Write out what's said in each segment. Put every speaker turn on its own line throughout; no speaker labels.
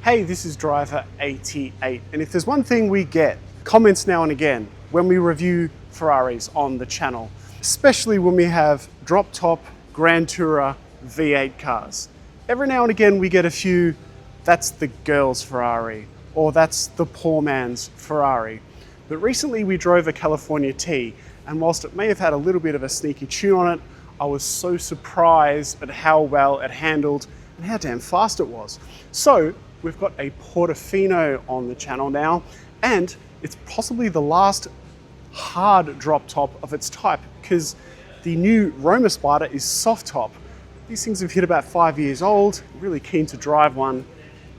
Hey, this is Driver 88, and if there's one thing we get, comments now and again when we review Ferraris on the channel, especially when we have drop-top Grand Tourer V8 cars. Every now and again we get a few, that's the girl's Ferrari, or that's the poor man's Ferrari. But recently we drove a California T, and whilst it may have had a little bit of a sneaky tune on it, I was so surprised at how well it handled and how damn fast it was. So we've got a Portofino on the channel now, and it's possibly the last hard drop top of its type, because the new Roma Spider is soft top. These things have hit about 5 years old. Really keen to drive one.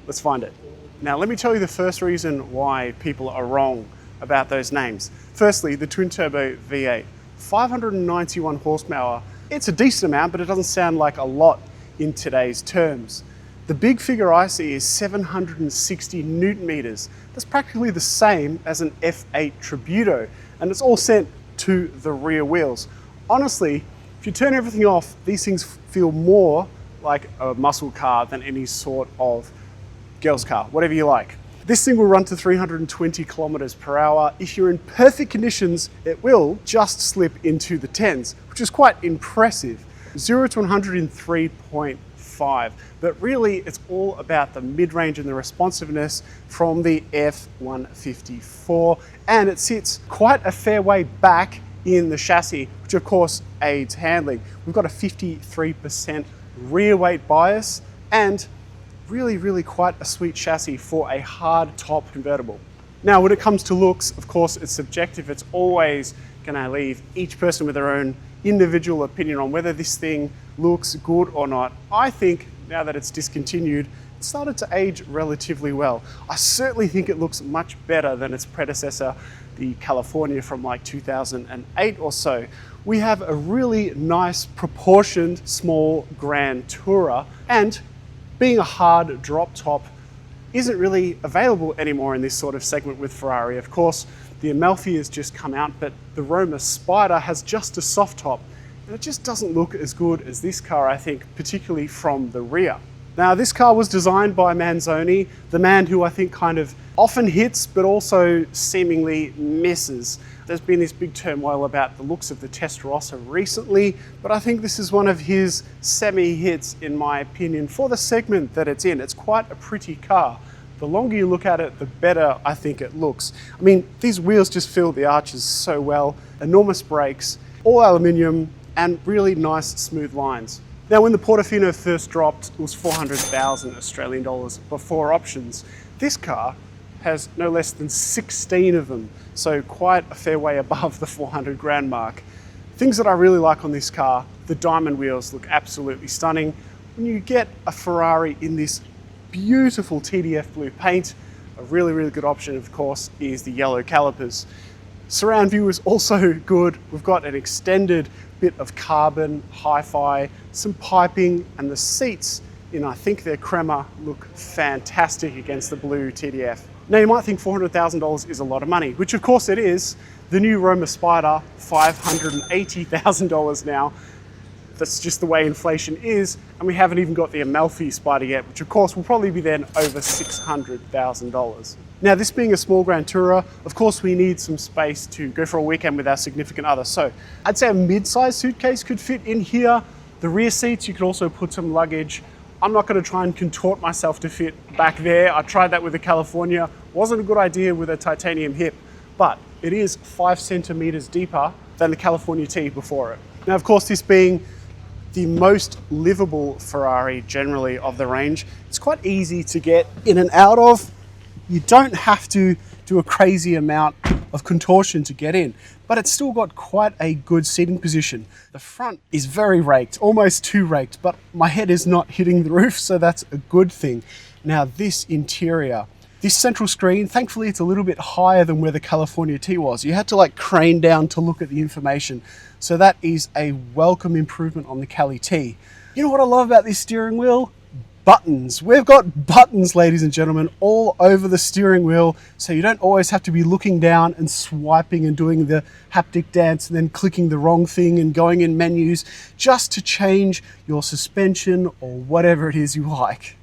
Let's find it. Now let me tell you the first reason why people are wrong about those names. Firstly, the twin turbo V8, 591 horsepower. It's a decent amount, but it doesn't sound like a lot in today's terms. The big figure I see is 760 Newton meters. That's practically the same as an F8 Tributo, and it's all sent to the rear wheels. Honestly, if you turn everything off, these things feel more like a muscle car than any sort of girl's car, whatever you like. This thing will run to 320 kilometers per hour. If you're in perfect conditions, it will just slip into the 10s, which is quite impressive. 0 to 100 in 3.5, but really it's all about the mid-range and the responsiveness from the F154, and it sits quite a fair way back in the chassis, which of course aids handling. We've got a 53% rear weight bias, and really quite a sweet chassis for a hard top convertible. Now when it comes to looks, of course it's subjective. It's always going to leave each person with their own individual opinion on whether this thing looks good or not. I think now that it's discontinued, it started to age relatively well. I certainly think it looks much better than its predecessor, the California from like 2008 or so. We have a really nice proportioned small Grand Tourer, and being a hard drop top isn't really available anymore in this sort of segment with Ferrari. Of course, the Amalfi has just come out, but the Roma Spider has just a soft top, and it just doesn't look as good as this car, I think, particularly from the rear. Now, this car was designed by Manzoni, the man who I think kind of often hits, but also seemingly misses. There's been this big turmoil about the looks of the Testarossa recently, but I think this is one of his semi-hits, in my opinion, for the segment that it's in. It's quite a pretty car. The longer you look at it, the better I think it looks. I mean, these wheels just fill the arches so well, enormous brakes, all aluminium, and really nice smooth lines. Now, when the Portofino first dropped, it was 400,000 Australian dollars before options. This car has no less than 16 of them, so quite a fair way above the 400 grand mark. Things that I really like on this car, the diamond wheels look absolutely stunning. When you get a Ferrari in this beautiful TDF blue paint, a really good option, of course, is the yellow calipers. Surround view is also good. We've got an extended bit of carbon, hi-fi, some piping, and the seats in, I think they're crema, look fantastic against the blue TDF. Now you might think $400,000 is a lot of money, which of course it is. The new Roma Spider, $580,000 now. That's just the way inflation is, and we haven't even got the Amalfi Spider yet, which of course will probably be then over $600,000. Now, this being a small Grand Tourer, of course we need some space to go for a weekend with our significant other. So I'd say a mid-sized suitcase could fit in here. The rear seats, you could also put some luggage. I'm not going to try and contort myself to fit back there. I tried that with the California. Wasn't a good idea with a titanium hip, but it is 5 centimeters deeper than the California T before it. Now, of course, this being the most livable Ferrari generally of the range, it's quite easy to get in and out of. You don't have to do a crazy amount of contortion to get in, but it's still got quite a good seating position. The front is very raked, almost too raked, but my head is not hitting the roof, so that's a good thing. Now, this interior, this central screen, thankfully it's a little bit higher than where the California T was. You had to like crane down to look at the information. So that is a welcome improvement on the Cali T. You know what I love about this steering wheel? Buttons. We've got buttons, ladies and gentlemen, all over the steering wheel, so you don't always have to be looking down and swiping and doing the haptic dance and then clicking the wrong thing and going in menus just to change your suspension or whatever it is you like.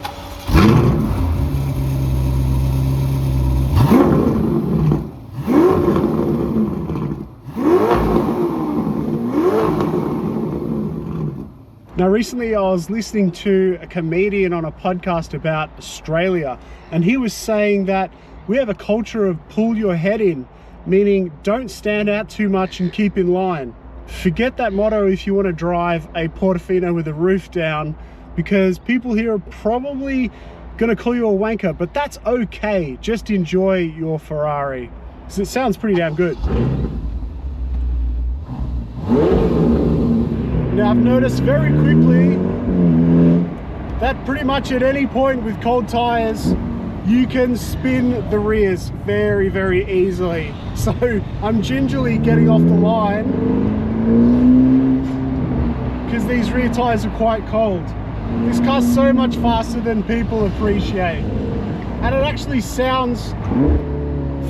Now, recently I was listening to a comedian on a podcast about Australia, and he was saying that we have a culture of pull your head in, meaning don't stand out too much and keep in line. Forget that motto if you want to drive a Portofino with the roof down, because people here are probably going to call you a wanker, but that's okay. Just enjoy your Ferrari, because it sounds pretty damn good. Now, I've noticed very quickly that pretty much at any point with cold tires, you can spin the rears very, very easily. So I'm gingerly getting off the line because these rear tires are quite cold. This car's so much faster than people appreciate. And it actually sounds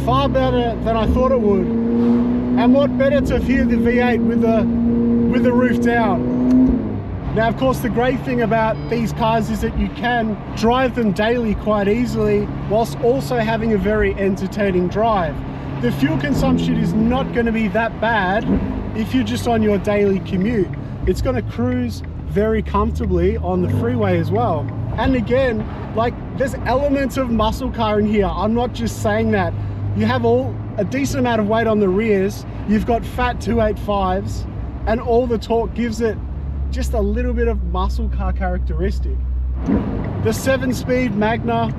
far better than I thought it would. And what better to hear the V8 with the roof down. Now, of course, the great thing about these cars is that you can drive them daily quite easily, whilst also having a very entertaining drive. The fuel consumption is not going to be that bad if you're just on your daily commute. It's going to cruise very comfortably on the freeway as well. And again, like, there's elements of muscle car in here. I'm not just saying that. You have a decent amount of weight on the rears. You've got fat 285s, and all the torque gives it just a little bit of muscle car characteristic. The 7-speed Magna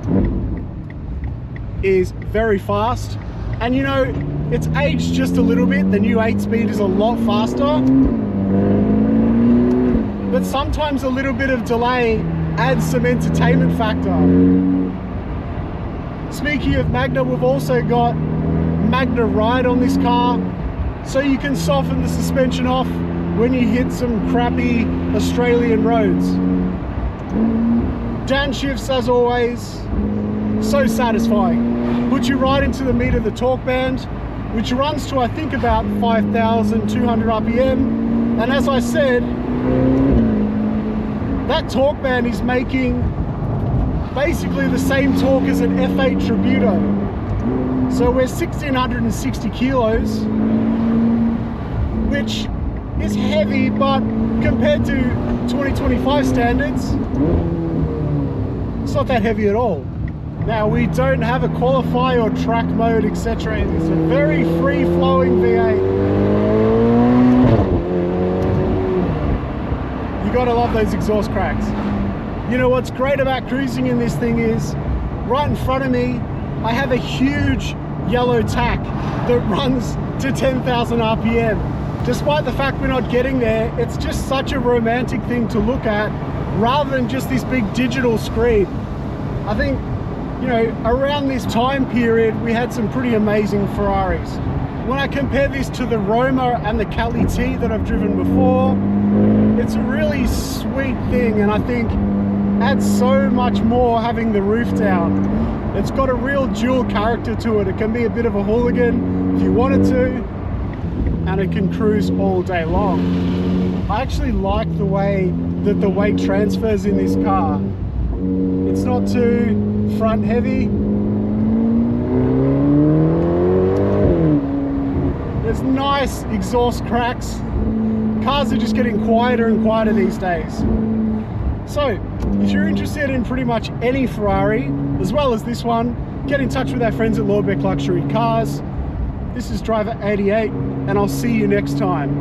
is very fast, and you know, it's aged just a little bit. The new 8-speed is a lot faster, but sometimes a little bit of delay adds some entertainment factor. Speaking of Magna, we've also got Magna Ride on this car, so you can soften the suspension off when you hit some crappy Australian roads. Downshifts, as always, so satisfying. Put you right into the meat of the torque band, which runs to, I think, about 5,200 RPM. And as I said, that torque band is making basically the same torque as an F8 Tributo. So we're 1,660 kilos, which is heavy, but compared to 2025 standards, it's not that heavy at all. Now, we don't have a qualify or track mode, etc. It's a very free-flowing V8. You gotta love those exhaust cracks. You know what's great about cruising in this thing is, right in front of me, I have a huge yellow tack that runs to 10,000 RPM. Despite the fact we're not getting there, it's just such a romantic thing to look at, rather than just this big digital screen. I think, you know, around this time period, we had some pretty amazing Ferraris. When I compare this to the Roma and the Cali T that I've driven before, it's a really sweet thing, and I think adds so much more having the roof down. It's got a real dual character to it. It can be a bit of a hooligan if you wanted to, and it can cruise all day long. I actually like the way that the weight transfers in this car. It's not too front heavy. There's nice exhaust cracks. Cars are just getting quieter and quieter these days. So, if you're interested in pretty much any Ferrari, as well as this one, get in touch with our friends at Lordbeck Luxury Cars. This is Driver 88, and I'll see you next time.